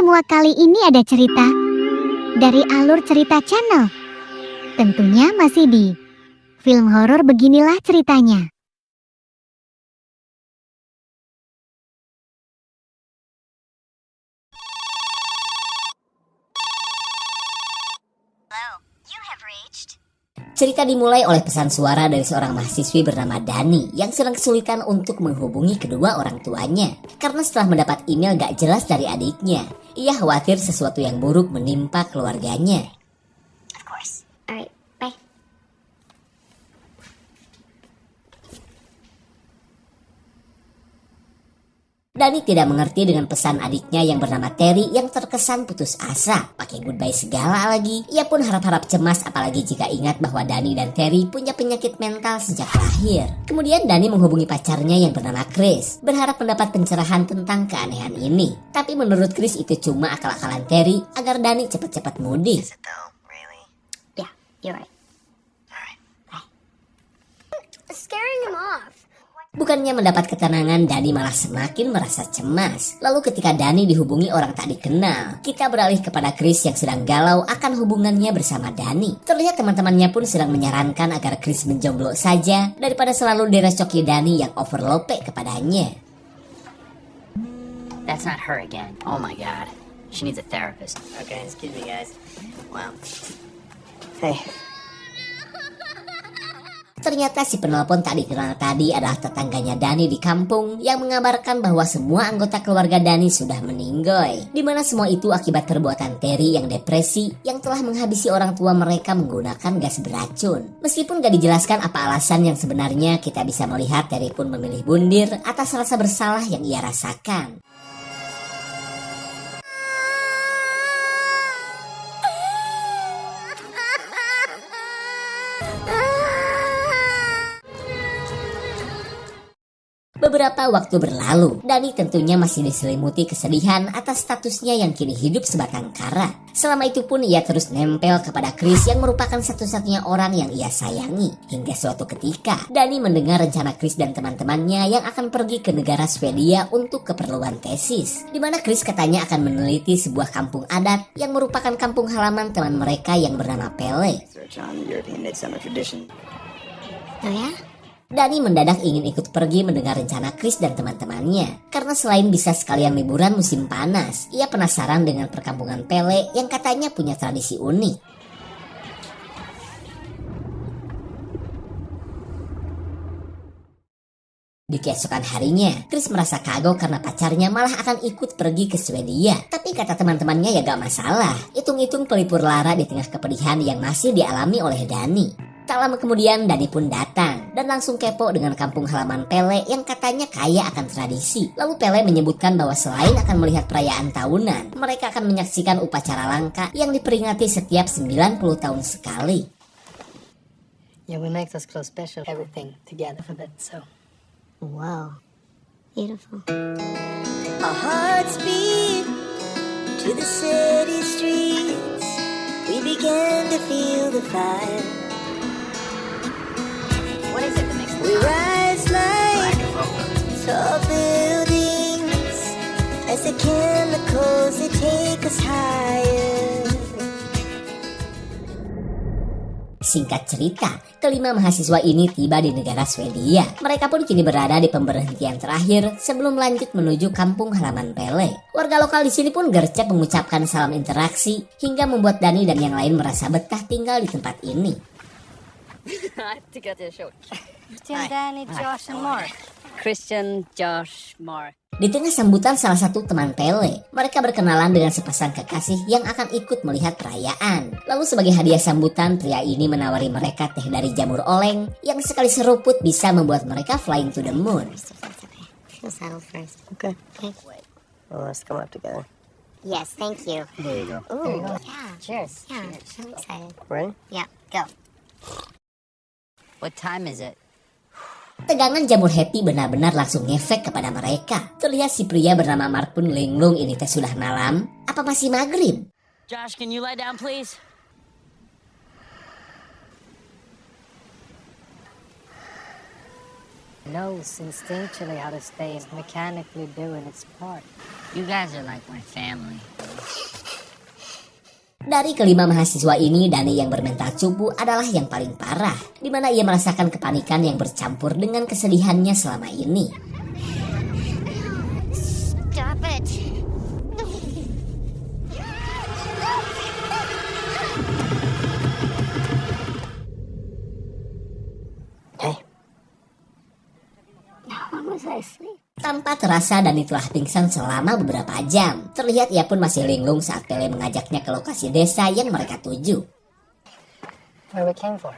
semua kali ini ada cerita dari Alur Cerita Channel. Tentunya masih di film horor beginilah ceritanya. Cerita dimulai oleh pesan suara dari seorang mahasiswi bernama Dani yang sedang kesulitan untuk menghubungi kedua orang tuanya. Karena setelah mendapat email gak jelas dari adiknya, ia khawatir sesuatu yang buruk menimpa keluarganya. Of course. Alright, bye. Dani tidak mengerti dengan pesan adiknya yang bernama Terry yang terkesan putus asa. Pakai goodbye segala lagi. Ia pun harap-harap cemas apalagi jika ingat bahwa Dani dan Terry punya penyakit mental sejak lahir. Kemudian Dani menghubungi pacarnya yang bernama Chris, berharap mendapat pencerahan tentang keanehan ini. Tapi menurut Chris itu cuma akal-akalan Terry agar Dani cepat-cepat mudik. Yeah, you're right. Alright, bye. Scaring him off. Bukannya mendapat ketenangan, Dani malah semakin merasa cemas. Lalu ketika Dani dihubungi orang tak dikenal, kita beralih kepada Chris yang sedang galau akan hubungannya bersama Dani. Terlihat teman-temannya pun sedang menyarankan agar Chris menjomblo saja daripada selalu direcoki Dani yang overlope kepadanya. That's not her again. Oh my god. She needs a therapist. Okay, excuse me, guys. Wow. Hey. Ternyata si penelpon tak dikenal tadi adalah tetangganya Dani di kampung yang mengabarkan bahwa semua anggota keluarga Dani sudah meninggoy. Dimana semua itu akibat perbuatan Terry yang depresi yang telah menghabisi orang tua mereka menggunakan gas beracun. Meskipun gak dijelaskan apa alasan yang sebenarnya, kita bisa melihat Terry pun memilih bundir atas rasa bersalah yang ia rasakan. Beberapa waktu berlalu, Dani tentunya masih diselimuti kesedihan atas statusnya yang kini hidup sebatang kara. Selama itu pun ia terus nempel kepada Chris yang merupakan satu-satunya orang yang ia sayangi. Hingga suatu ketika, Dani mendengar rencana Chris dan teman-temannya yang akan pergi ke negara Swedia untuk keperluan tesis. Di mana Chris katanya akan meneliti sebuah kampung adat yang merupakan kampung halaman teman mereka yang bernama Pele. Research on European Midsummer tradition. Oh ya? Dani mendadak ingin ikut pergi mendengar rencana Chris dan teman-temannya. Karena selain bisa sekalian liburan musim panas, ia penasaran dengan perkampungan Pele yang katanya punya tradisi unik. Di keesokan harinya, Chris merasa kagok karena pacarnya malah akan ikut pergi ke Swedia. Tapi kata teman-temannya ya gak masalah. Hitung-hitung pelipur lara di tengah kepedihan yang masih dialami oleh Dani. Tak lama kemudian Dani pun datang dan langsung kepo dengan kampung halaman Pele yang katanya kaya akan tradisi. Lalu Pele menyebutkan bahwa selain akan melihat perayaan tahunan, mereka akan menyaksikan upacara langka yang diperingati setiap 90 tahun sekali. Yeah, we make this close special everything together for that, so. Wow. Beautiful. Our hearts beat to the city streets. We began to feel the fire. What is it that makes We rise like tall buildings as the chemicals they take us higher. Singkat cerita, kelima mahasiswa ini tiba di negara Swedia. Mereka pun kini berada di pemberhentian terakhir sebelum lanjut menuju kampung halaman Pele. Warga lokal di sini pun gercep mengucapkan salam interaksi hingga membuat Dani dan yang lain merasa betah tinggal di tempat ini. Christian, Danny, Josh, and Mark. Christian, Josh, Mark. Di tengah sambutan salah satu teman Pele, mereka berkenalan dengan sepasang kekasih yang akan ikut melihat perayaan. Lalu sebagai hadiah sambutan, pria ini menawari mereka teh dari jamur oleng yang sekali seruput bisa membuat mereka flying to the moon. Feel settled first. Okay. Okay. Well, let's come up together. Yes, thank you. There you go. Ooh, yeah. Cheers. Yeah, I'm excited. Ready? Yeah, go. What time is it? Tegangan jamur happy benar-benar langsung ngefek kepada mereka. Terlihat si pria bernama Mark pun linglung ini teh sudah malam. Apa masih maghrib? Josh, can you lie down, please? Knows instinctually how to stay mechanically doing its part. You guys are like my family. Dari kelima mahasiswa ini, Dani yang bermental cupu adalah yang paling parah, di mana ia merasakan kepanikan yang bercampur dengan kesedihannya selama ini. Stop it. Hey, When was I asleep? Tanpa terasa Dani telah pingsan selama beberapa jam. Terlihat ia pun masih linglung saat Pele mengajaknya ke lokasi desa yang mereka tuju. where we came for?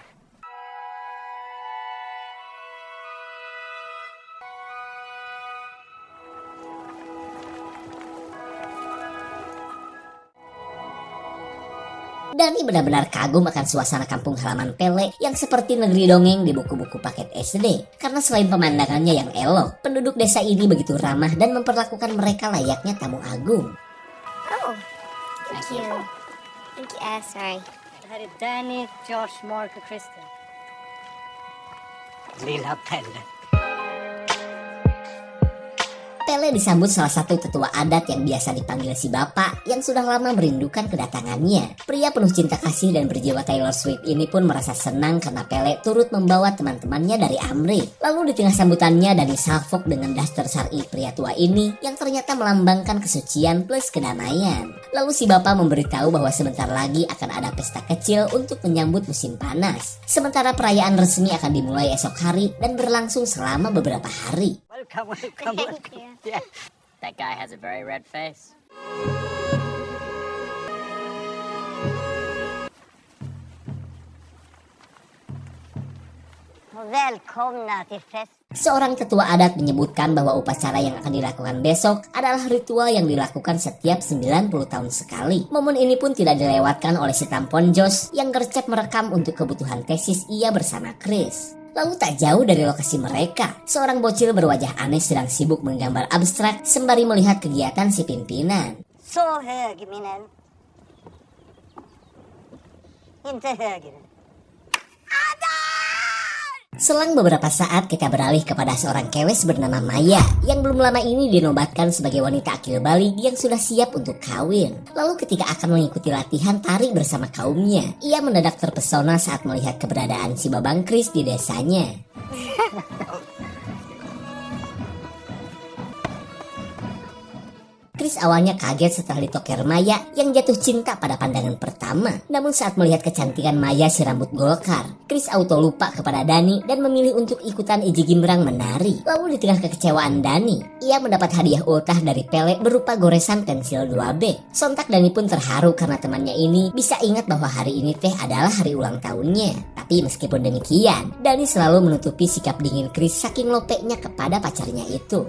Dani benar-benar kagum akan suasana kampung halaman Pele yang seperti negeri dongeng di buku-buku paket SD. Karena selain pemandangannya yang elok, penduduk desa ini begitu ramah dan memperlakukan mereka layaknya tamu agung. Oh, thank you. Thank you. Sorry. Det här är Danny, Josh, Mark och Kristen. Lilla Pelle. Pele disambut salah satu tetua adat yang biasa dipanggil si bapak yang sudah lama merindukan kedatangannya. Pria penuh cinta kasih dan berjiwa Taylor Swift ini pun merasa senang karena Pele turut membawa teman-temannya dari Amri. Lalu di tengah sambutannya, Dani salfok dengan daster syar'i pria tua ini yang ternyata melambangkan kesucian plus kedamaian. Lalu si bapak memberitahu bahwa sebentar lagi akan ada pesta kecil untuk menyambut musim panas. Sementara perayaan resmi akan dimulai esok hari dan berlangsung selama beberapa hari. Welcome, welcome, Thank welcome. you. Yeah. That guy has a very red face. Välkomna till fest. Seorang tetua adat menyebutkan bahwa upacara yang akan dilakukan besok adalah ritual yang dilakukan setiap 90 tahun sekali. Momen ini pun tidak dilewatkan oleh si tampon Josh yang gercep merekam untuk kebutuhan tesis ia bersama Chris. Lalu tak jauh dari lokasi mereka, seorang bocil berwajah aneh sedang sibuk menggambar abstrak sembari melihat kegiatan si pimpinan. Så hög, min. Inte högre. Selang beberapa saat kita beralih kepada seorang kewes bernama Maya yang belum lama ini dinobatkan sebagai wanita akil balik yang sudah siap untuk kawin. Lalu ketika akan mengikuti latihan tari bersama kaumnya, ia mendadak terpesona saat melihat keberadaan si Babang Chris di desanya. Chris awalnya kaget setelah ditoker Maya yang jatuh cinta pada pandangan pertama. Namun saat melihat kecantikan Maya si rambut golkar, Chris auto lupa kepada Dani dan memilih untuk ikutan Iji Gimbrang menari. Lalu di tengah kekecewaan Dani, ia mendapat hadiah ultah dari Pele berupa goresan pensil 2B. Sontak Dani pun terharu karena temannya ini bisa ingat bahwa hari ini teh adalah hari ulang tahunnya. Tapi meskipun demikian, Dani selalu menutupi sikap dingin Chris saking lopeknya kepada pacarnya itu.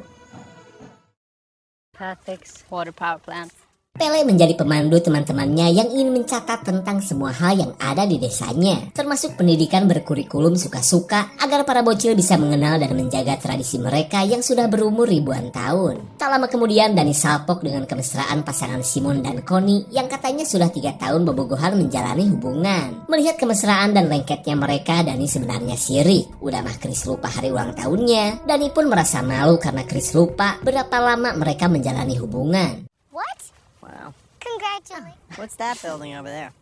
Pathix. Water power plant. Pele menjadi pemandu teman-temannya yang ingin mencatat tentang semua hal yang ada di desanya, termasuk pendidikan berkurikulum suka-suka agar para bocil bisa mengenal dan menjaga tradisi mereka yang sudah berumur ribuan tahun. Tak lama kemudian Dani salpok dengan kemesraan pasangan Simon dan Connie yang katanya sudah 3 tahun bobogohan menjalani hubungan. Melihat kemesraan dan lengketnya mereka, Dani sebenarnya sirik. Udah mah Chris lupa hari ulang tahunnya. Dani pun merasa malu karena Chris lupa berapa lama mereka menjalani hubungan. What? Wow. Congratulations. What's that building over there?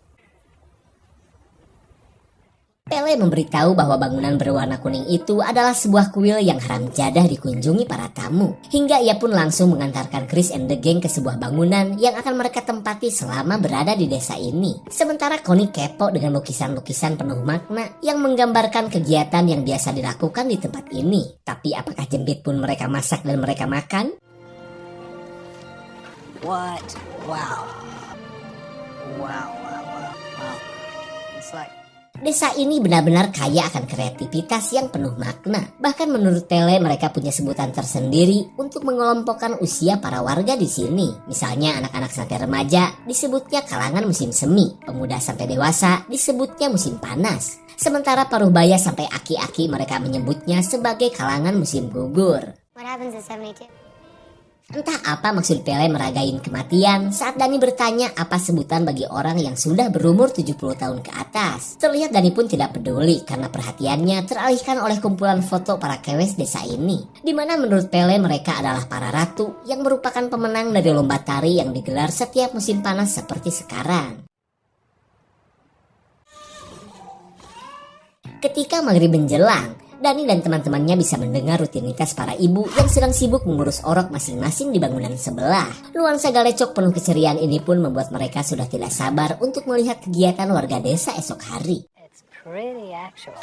Pele memberitahu bahwa bangunan berwarna kuning itu adalah sebuah kuil yang haram jadah dikunjungi para tamu. Hingga ia pun langsung mengantarkan Chris and the gang ke sebuah bangunan yang akan mereka tempati selama berada di desa ini. Sementara Connie kepo dengan lukisan-lukisan penuh makna yang menggambarkan kegiatan yang biasa dilakukan di tempat ini. Tapi apakah jembit pun mereka masak dan mereka makan? What? Wow. Wow, wow, wow. Wow. It's like... Desa ini benar-benar kaya akan kreativitas yang penuh makna. Bahkan menurut Pele mereka punya sebutan tersendiri untuk mengelompokkan usia para warga di sini. Misalnya anak-anak sampai remaja disebutnya kalangan musim semi, pemuda sampai dewasa disebutnya musim panas. Sementara paruhbaya sampai aki-aki mereka menyebutnya sebagai kalangan musim gugur. What happens in 72? Entah apa maksud Pele meragain kematian saat Dani bertanya apa sebutan bagi orang yang sudah berumur 70 tahun ke atas. Terlihat Dani pun tidak peduli karena perhatiannya teralihkan oleh kumpulan foto para kewes desa ini. Di mana menurut Pele mereka adalah para ratu yang merupakan pemenang dari lomba tari yang digelar setiap musim panas seperti sekarang. Ketika maghrib menjelang, Dani dan teman-temannya bisa mendengar rutinitas para ibu yang sedang sibuk mengurus orok masing-masing di bangunan sebelah. Nuansa galecok penuh keceriaan ini pun membuat mereka sudah tidak sabar untuk melihat kegiatan warga desa esok hari. It's pretty actual.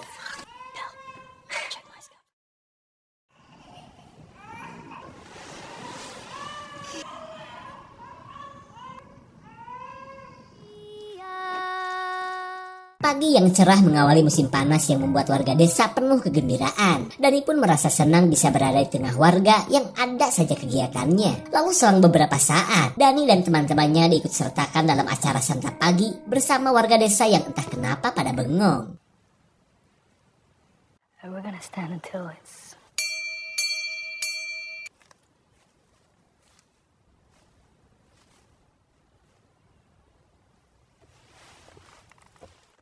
Pagi yang cerah mengawali musim panas yang membuat warga desa penuh kegembiraan. Dani pun merasa senang bisa berada di tengah warga yang ada saja kegiatannya. Lalu selang beberapa saat, Dani dan teman-temannya diikut sertakan dalam acara santap pagi bersama warga desa yang entah kenapa pada bengong. We're gonna stand until it's...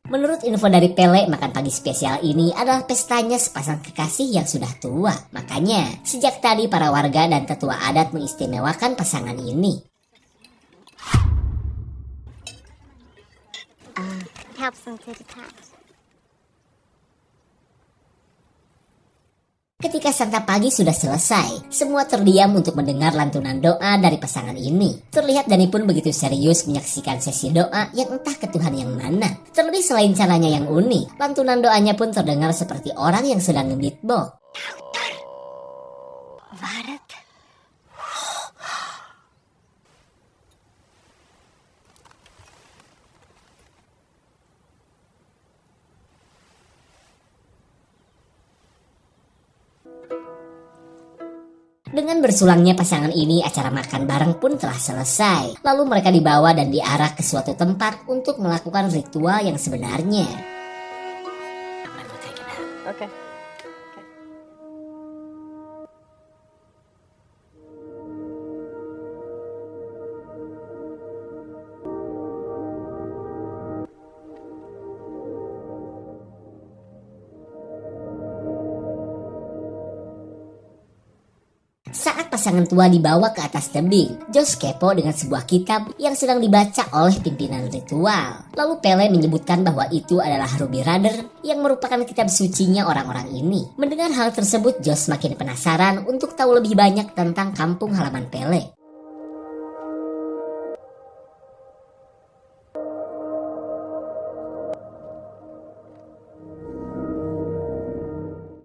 Menurut info dari Pele, makan pagi spesial ini adalah pestanya sepasang kekasih yang sudah tua. Makanya, sejak tadi para warga dan tetua adat mengistimewakan pasangan ini. Helps them to detach. Ketika santap pagi sudah selesai, semua terdiam untuk mendengar lantunan doa dari pasangan ini. Terlihat Dani pun begitu serius menyaksikan sesi doa yang entah ke Tuhan yang mana. Terlebih selain caranya yang unik, lantunan doanya pun terdengar seperti orang yang sedang nge-beatbox. Dengan bersulangnya pasangan ini, acara makan bareng pun telah selesai. Lalu mereka dibawa dan diarah ke suatu tempat untuk melakukan ritual yang sebenarnya. I'm gonna go take a nap. Okay. Saat pasangan tua dibawa ke atas tebing, Josh kepo dengan sebuah kitab yang sedang dibaca oleh pimpinan ritual. Lalu Pele menyebutkan bahwa itu adalah Ruby Rudder yang merupakan kitab sucinya orang-orang ini. Mendengar hal tersebut, Josh makin penasaran untuk tahu lebih banyak tentang kampung halaman Pele.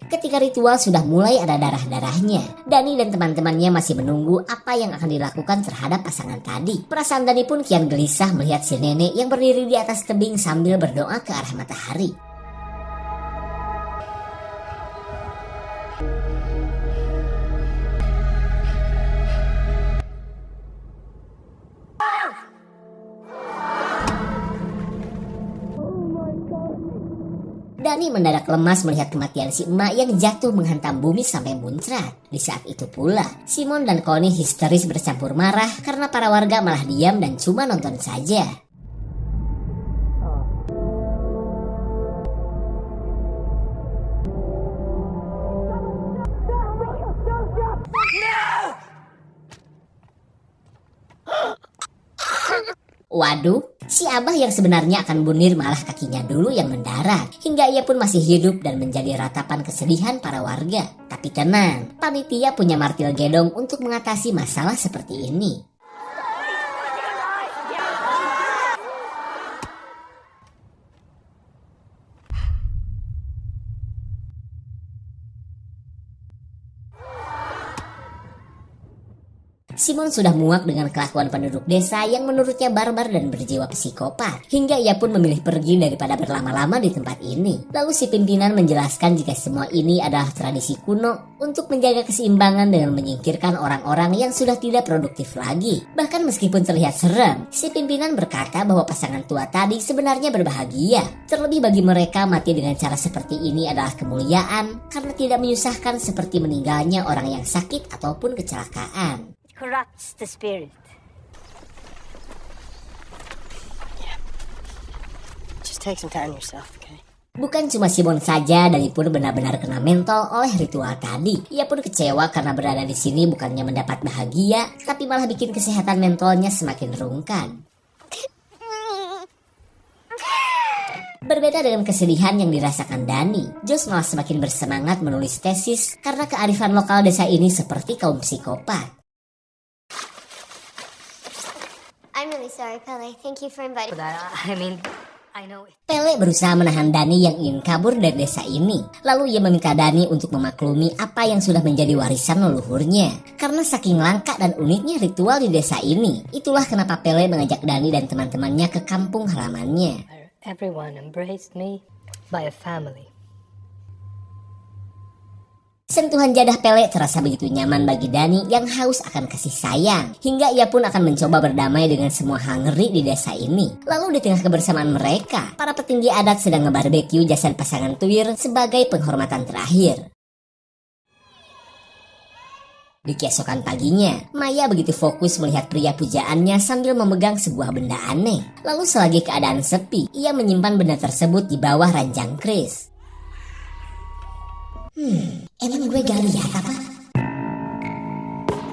Ketika ritual sudah mulai ada darah-darahnya, Dani dan teman-temannya masih menunggu apa yang akan dilakukan terhadap pasangan tadi. Perasaan Dani pun kian gelisah melihat si nenek yang berdiri di atas tebing sambil berdoa ke arah matahari. Dani mendadak lemas melihat kematian si emak yang jatuh menghantam bumi sampai muncrat. Di saat itu pula, Simon dan Connie histeris bercampur marah karena para warga malah diam dan cuma nonton saja. Waduh, si Abah yang sebenarnya akan bunir malah kakinya dulu yang mendarat. Hingga ia pun masih hidup dan menjadi ratapan kesedihan para warga. Tapi tenang, panitia punya martil gedong untuk mengatasi masalah seperti ini. Simon sudah muak dengan kelakuan penduduk desa yang menurutnya barbar dan berjiwa psikopat. Hingga ia pun memilih pergi daripada berlama-lama di tempat ini. Lalu si pimpinan menjelaskan jika semua ini adalah tradisi kuno untuk menjaga keseimbangan dengan menyingkirkan orang-orang yang sudah tidak produktif lagi. Bahkan meskipun terlihat serem, si pimpinan berkata bahwa pasangan tua tadi sebenarnya berbahagia. Terlebih bagi mereka, mati dengan cara seperti ini adalah kemuliaan karena tidak menyusahkan seperti meninggalnya orang yang sakit ataupun kecelakaan. Corrupts the spirit. Just take some time yourself, okay? Bukan cuma Simon saja, Dani pun benar-benar kena mentol oleh ritual tadi. Ia pun kecewa karena berada di sini bukannya mendapat bahagia, tapi malah bikin kesehatan mentalnya semakin rungkan. Berbeda dengan kesedihan yang dirasakan Dani, Josh malah semakin bersemangat menulis tesis karena kearifan lokal desa ini seperti kaum psikopat. I'm really sorry, Pele. Thank you for inviting But I mean, I know. Pele berusaha menahan Dani yang ingin kabur dari desa ini. Lalu ia meminta Dani untuk memaklumi apa yang sudah menjadi warisan leluhurnya. Karena saking langka dan uniknya ritual di desa ini, itulah kenapa Pele mengajak Dani dan teman-temannya ke kampung halamannya. Everyone embraced me by a family. Sentuhan jadah Pele terasa begitu nyaman bagi Dani yang haus akan kasih sayang. Hingga ia pun akan mencoba berdamai dengan semua hal ngeri di desa ini. Lalu di tengah kebersamaan mereka, para petinggi adat sedang ngebarbeque jasad pasangan tuir sebagai penghormatan terakhir. Di keesokan paginya, Maya begitu fokus melihat pria pujaannya sambil memegang sebuah benda aneh. Lalu selagi keadaan sepi, ia menyimpan benda tersebut di bawah ranjang keris. Emang gue gak lihat apa?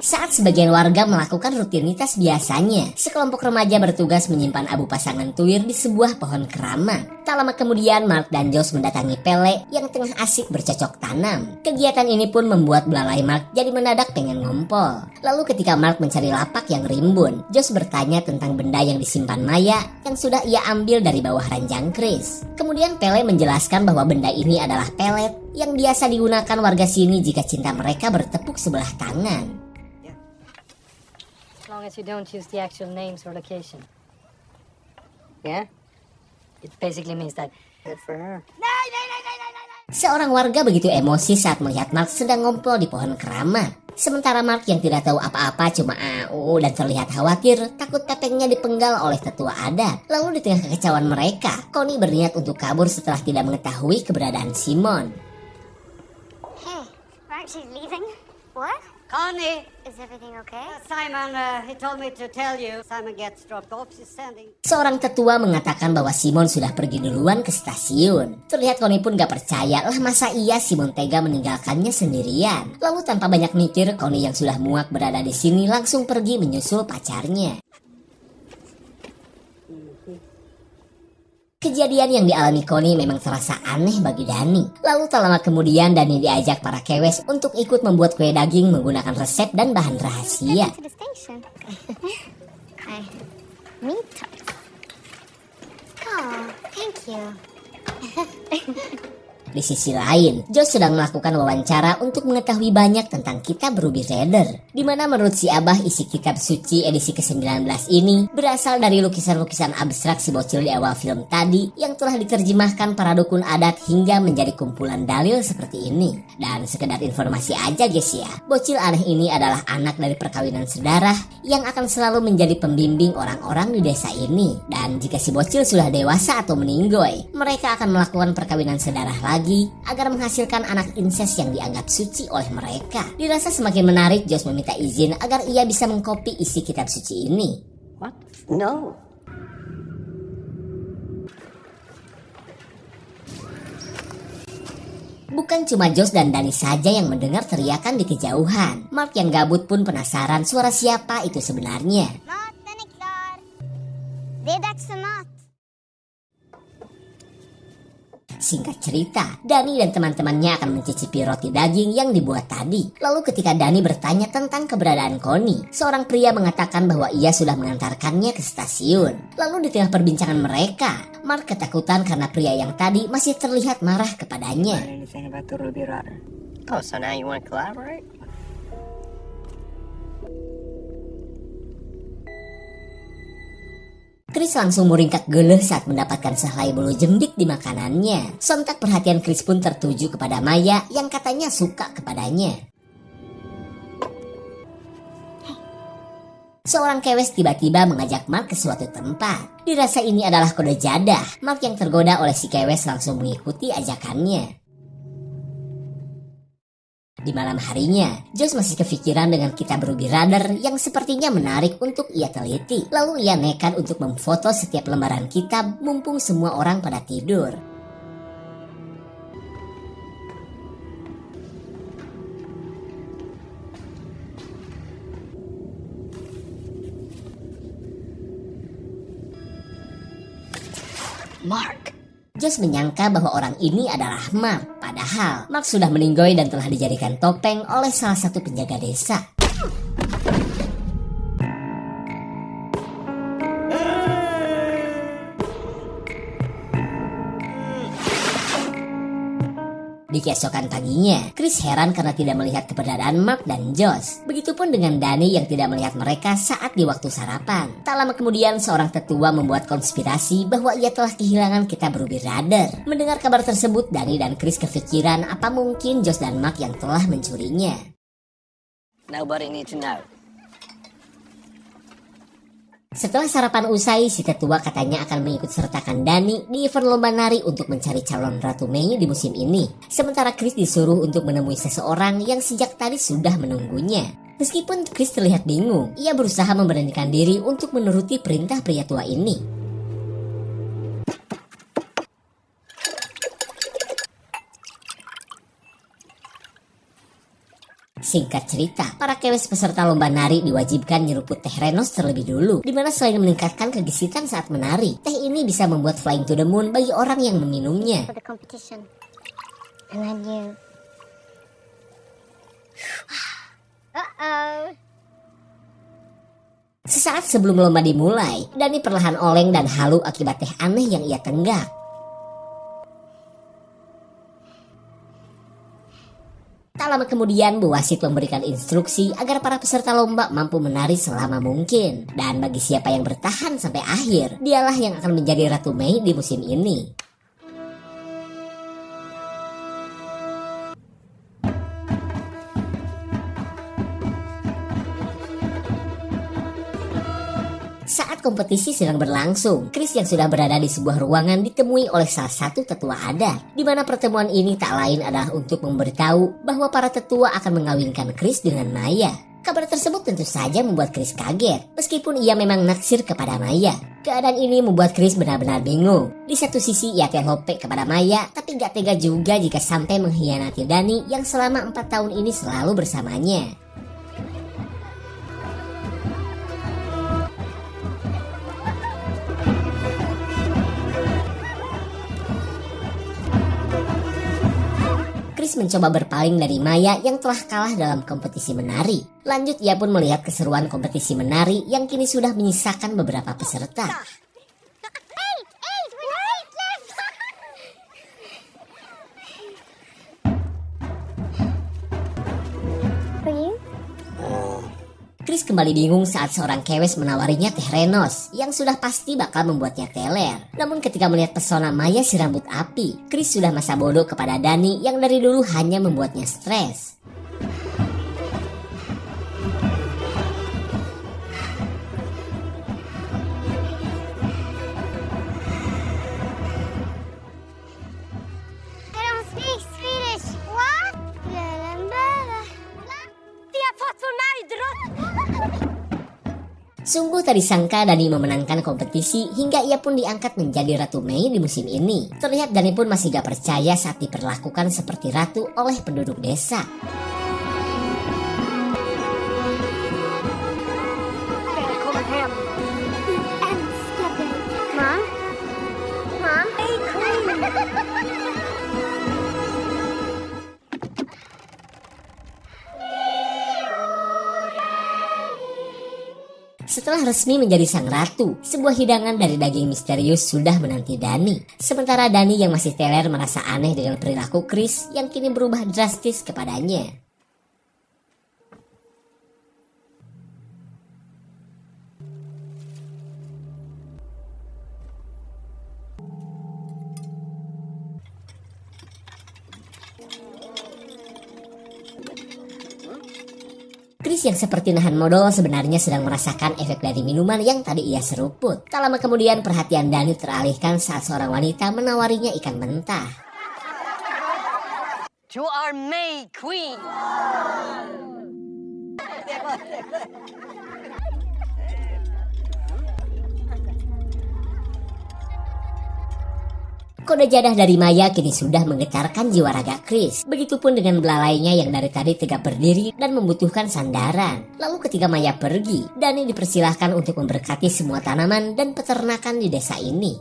Saat sebagian warga melakukan rutinitas biasanya, sekelompok remaja bertugas menyimpan abu pasangan tuir di sebuah pohon keramat. Tak lama kemudian, Mark dan Josh mendatangi Pele yang tengah asik bercocok tanam. Kegiatan ini pun membuat belalai Mark jadi mendadak pengen ngompol. Lalu ketika Mark mencari lapak yang rimbun, Josh bertanya tentang benda yang disimpan Maya yang sudah ia ambil dari bawah ranjang keris. Kemudian Pele menjelaskan bahwa benda ini adalah pelet yang biasa digunakan warga sini jika cinta mereka bertepuk sebelah tangan. As long as you don't use the actual names or location. Yeah? It basically means that good for her. Seorang warga begitu emosi saat melihat Mark sedang ngompol di pohon keramat. Sementara Mark yang tidak tahu apa-apa cuma au dan terlihat khawatir takut pepengnya dipenggal oleh tetua adat. Lalu di tengah kekecauan mereka, Connie berniat untuk kabur setelah tidak mengetahui keberadaan Simon. Hey, we're actually leaving? What? Connie, Is everything okay? Simon, he told me to tell you. Simon gets dropped off. She's standing. Seorang tetua mengatakan bahwa Simon sudah pergi duluan ke stasiun. Terlihat Connie pun gak percaya, lah masa iya Simon tega meninggalkannya sendirian. Lalu tanpa banyak mikir, Connie yang sudah muak berada di sini langsung pergi menyusul pacarnya. Kejadian yang dialami Connie memang terasa aneh bagi Dani. Lalu tak lama kemudian Dani diajak para kewes untuk ikut membuat kue daging menggunakan resep dan bahan rahasia. To the station. Okay. Meat tarts. Oh, thank you. Di sisi lain, Josh sedang melakukan wawancara untuk mengetahui banyak tentang kitab Ruby Rider, di mana menurut si Abah isi kitab suci edisi ke-19 ini berasal dari lukisan-lukisan abstrak si bocil di awal film tadi yang telah diterjemahkan para dukun adat hingga menjadi kumpulan dalil seperti ini. Dan sekedar informasi aja guys ya, bocil aneh ini adalah anak dari perkawinan sedarah yang akan selalu menjadi pembimbing orang-orang di desa ini. Dan jika si bocil sudah dewasa atau meninggoy, mereka akan melakukan perkawinan sedarah lagi agar menghasilkan anak inses yang dianggap suci oleh mereka. Dirasa semakin menarik, Josh meminta izin agar ia bisa mengkopi isi kitab suci ini. What? No. Bukan cuma Josh dan Dani saja yang mendengar teriakan di kejauhan. Mark yang gabut pun penasaran suara siapa itu sebenarnya. Mat den är klar. Det är dags för mat. Singkat cerita, Dani dan teman-temannya akan mencicipi roti daging yang dibuat tadi. Lalu ketika Dani bertanya tentang keberadaan Connie, seorang pria mengatakan bahwa ia sudah mengantarkannya ke stasiun. Lalu di tengah perbincangan mereka, Mark ketakutan karena pria yang tadi masih terlihat marah kepadanya. Anything about the Ruby Rider? Oh, so now you want to collaborate? Chris langsung meringkak geleh saat mendapatkan sehelai bulu jembik di makanannya. Sontak perhatian Chris pun tertuju kepada Maya yang katanya suka kepadanya. Seorang kewes tiba-tiba mengajak Mark ke suatu tempat. Dirasa ini adalah kode jadah. Mark yang tergoda oleh si kewes langsung mengikuti ajakannya. Di malam harinya, Josh masih kepikiran dengan kitab Ruby Rider yang sepertinya menarik untuk ia teliti. Lalu ia nekat untuk memfoto setiap lembaran kitab mumpung semua orang pada tidur. Mark, Josh menyangka bahwa orang ini adalah Mark. Padahal Mark sudah meninggoy dan telah dijadikan topeng oleh salah satu penjaga desa. Di keesokan paginya, Chris heran karena tidak melihat keberadaan Mark dan Josh. Begitupun dengan Danny yang tidak melihat mereka saat di waktu sarapan. Tak lama kemudian, seorang tetua membuat konspirasi bahwa ia telah kehilangan kitab Ruby Rudder. Mendengar kabar tersebut, Danny dan Chris kepikiran apa mungkin Josh dan Mark yang telah mencurinya. Nobody needs to know. Setelah sarapan usai, si tetua katanya akan mengikut sertakan Danny di event lomba nari untuk mencari calon Ratu Mei di musim ini. Sementara Chris disuruh untuk menemui seseorang yang sejak tadi sudah menunggunya. Meskipun Chris terlihat bingung, ia berusaha memberanikan diri untuk menuruti perintah pria tua ini. Singkat cerita, para kewes peserta lomba nari diwajibkan nyeruput teh Renos terlebih dulu, di mana selain meningkatkan kegesitan saat menari, teh ini bisa membuat flying to the moon bagi orang yang meminumnya. For the competition. And then you. Uh-oh. Sesaat sebelum lomba dimulai, Danny perlahan oleng dan halu akibat teh aneh yang ia tenggak. Tak lama kemudian, Bu Wasit memberikan instruksi agar para peserta lomba mampu menari selama mungkin. Dan bagi siapa yang bertahan sampai akhir, dialah yang akan menjadi Ratu Mei di musim ini. Saat kompetisi sedang berlangsung, Chris yang sudah berada di sebuah ruangan ditemui oleh salah satu tetua adat, di mana pertemuan ini tak lain adalah untuk memberitahu bahwa para tetua akan mengawinkan Chris dengan Maya. Kabar tersebut tentu saja membuat Chris kaget, meskipun ia memang naksir kepada Maya. Keadaan ini membuat Chris benar-benar bingung. Di satu sisi ia telope kepada Maya, tapi gak tega juga jika sampai mengkhianati Danny yang selama 4 tahun ini selalu bersamanya. Chris mencoba berpaling dari Maya yang telah kalah dalam kompetisi menari. Lanjut, ia pun melihat keseruan kompetisi menari yang kini sudah menyisakan beberapa peserta. Chris kembali bingung saat seorang kewes menawarinya teh Renos yang sudah pasti bakal membuatnya teler. Namun ketika melihat pesona Maya si rambut api, Chris sudah masa bodoh kepada Danny yang dari dulu hanya membuatnya stres. I don't speak Swedish. What? Sungguh tak disangka Danny memenangkan kompetisi hingga ia pun diangkat menjadi Ratu Mei di musim ini. Terlihat Danny pun masih gak percaya saat diperlakukan seperti ratu oleh penduduk desa. Setelah resmi menjadi sang ratu, sebuah hidangan dari daging misterius sudah menanti Danny. Sementara Danny yang masih teler merasa aneh dengan perilaku Chris yang kini berubah drastis kepadanya. Chris yang seperti nahan modal sebenarnya sedang merasakan efek dari minuman yang tadi ia seruput. Tak lama kemudian perhatian Danny teralihkan saat seorang wanita menawarinya ikan mentah. To our May Queen. Kode jadah dari Maya kini sudah menggetarkan jiwa raga Chris. Begitupun dengan belalainya yang dari tadi tegak berdiri dan membutuhkan sandaran. Lalu ketika Maya pergi, Danny dipersilahkan untuk memberkati semua tanaman dan peternakan di desa ini.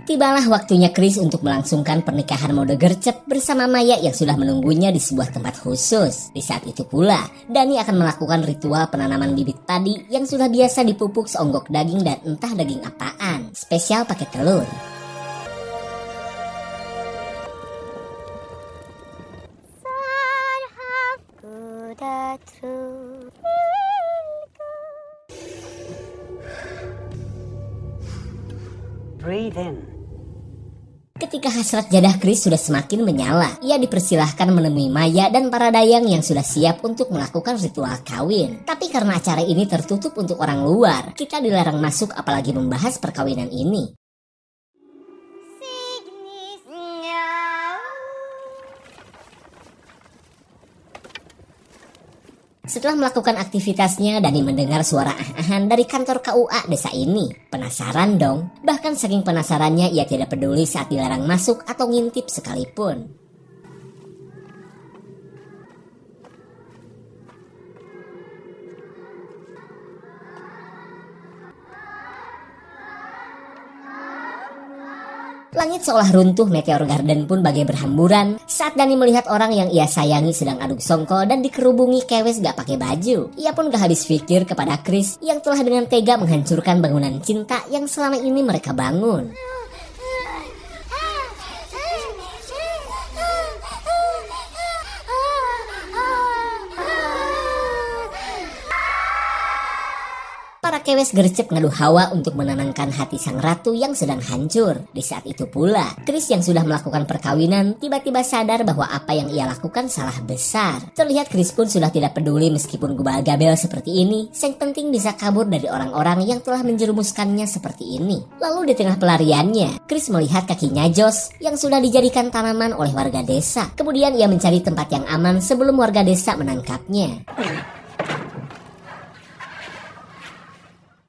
Tibalah waktunya Chris untuk melangsungkan pernikahan mode gercep bersama Maya yang sudah menunggunya di sebuah tempat khusus. Di saat itu pula, Dani akan melakukan ritual penanaman bibit padi yang sudah biasa dipupuk seonggok daging dan entah daging apaan, spesial pakai telur. Breathe in. Ketika hasrat jadah Chris sudah semakin menyala, ia dipersilahkan menemui Maya dan para dayang yang sudah siap untuk melakukan ritual kawin. Tapi karena acara ini tertutup untuk orang luar, kita dilarang masuk apalagi membahas perkawinan ini. Setelah melakukan aktivitasnya, Dani mendengar suara ah-ahan dari kantor KUA desa ini. Penasaran dong, bahkan saking penasarannya ia tidak peduli saat dilarang masuk atau ngintip sekalipun. Langit seolah runtuh, meteor garden pun bagai berhamburan saat Dani melihat orang yang ia sayangi sedang aduk songkol dan dikerubungi kewes gak pakai baju. Ia pun gak habis pikir kepada Chris yang telah dengan tega menghancurkan bangunan cinta yang selama ini mereka bangun. Para kewes gercep ngadu hawa untuk menenangkan hati sang ratu yang sedang hancur. Di saat itu pula, Chris yang sudah melakukan perkawinan tiba-tiba sadar bahwa apa yang ia lakukan salah besar. Terlihat Chris pun sudah tidak peduli meskipun gubal-gabel seperti ini. Yang penting bisa kabur dari orang-orang yang telah menjerumuskannya seperti ini. Lalu di tengah pelariannya, Chris melihat kakinya Josh yang sudah dijadikan tanaman oleh warga desa. Kemudian ia mencari tempat yang aman sebelum warga desa menangkapnya.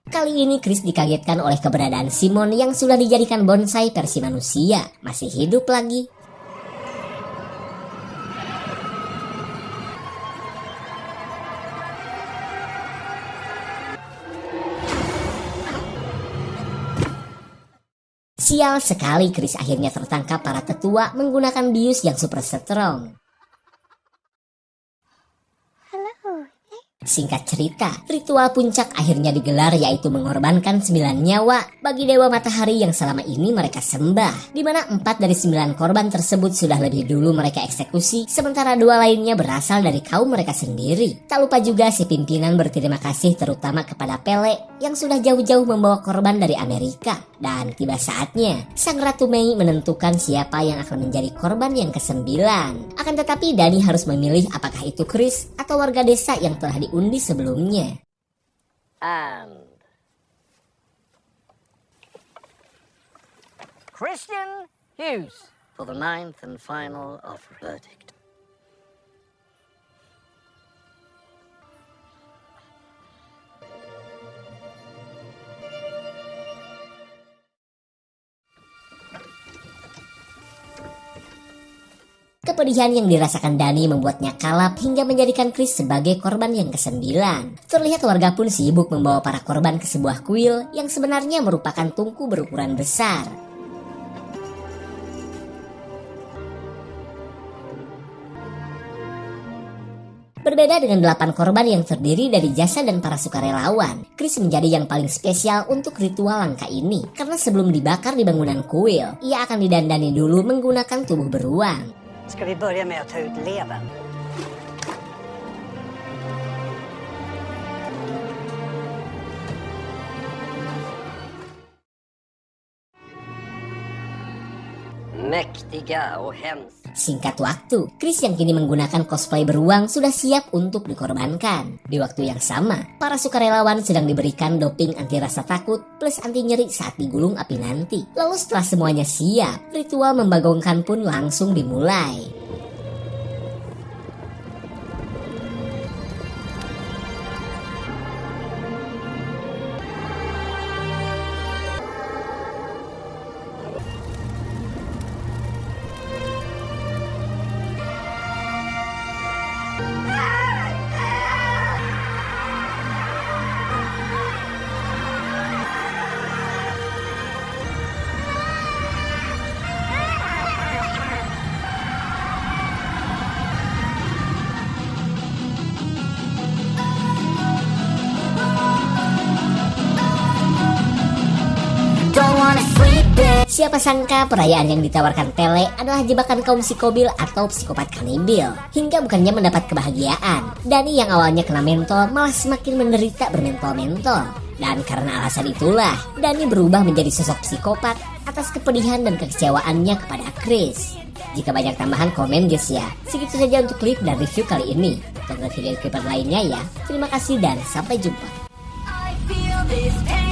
Kali ini Chris dikagetkan oleh keberadaan Simon yang sudah dijadikan bonsai versi manusia. Masih hidup lagi. Sial sekali, Chris akhirnya tertangkap para tetua menggunakan bius yang super strong. Singkat cerita, ritual puncak akhirnya digelar yaitu mengorbankan 9 nyawa bagi Dewa Matahari yang selama ini mereka sembah. Di mana 4 dari 9 korban tersebut sudah lebih dulu mereka eksekusi, sementara 2 lainnya berasal dari kaum mereka sendiri. Tak lupa juga si pimpinan berterima kasih terutama kepada Pele yang sudah jauh-jauh membawa korban dari Amerika. Dan tiba saatnya, Sang Ratu Mei menentukan siapa yang akan menjadi korban yang ke-9. Akan tetapi Dani harus memilih apakah itu Chris atau warga desa yang telah diundi sebelumnya. And Christian Hughes for the 9th and final offer verdict. Kepedihan yang dirasakan Dani membuatnya kalap hingga menjadikan Chris sebagai korban yang ke-9. Terlihat warga pun sibuk membawa para korban ke sebuah kuil yang sebenarnya merupakan tungku berukuran besar. Berbeda dengan 8 korban yang terdiri dari jasa dan para sukarelawan, Chris menjadi yang paling spesial untuk ritual langka ini. Karena sebelum dibakar di bangunan kuil, ia akan didandani dulu menggunakan tubuh beruang. Ska vi börja med att ta ut levern? Mäktiga och hemska. Singkat waktu, Chris yang kini menggunakan cosplay beruang sudah siap untuk dikorbankan. Di waktu yang sama, para sukarelawan sedang diberikan doping anti rasa takut plus anti nyeri saat digulung api nanti. Lalu setelah semuanya siap, ritual membagongkan pun langsung dimulai. Siapa sangka perayaan yang ditawarkan Pele adalah jebakan kaum psikobil atau psikopat kanibil. Hingga bukannya mendapat kebahagiaan, Dani yang awalnya kena mentol malah semakin menderita bermentol-mentol. Dan karena alasan itulah, Dani berubah menjadi sosok psikopat atas kepedihan dan kekecewaannya kepada Chris. Jika banyak tambahan komen guys ya. Segitu saja untuk klip dan review kali ini. Tonton video klip lainnya ya. Terima kasih dan sampai jumpa. I feel this pain.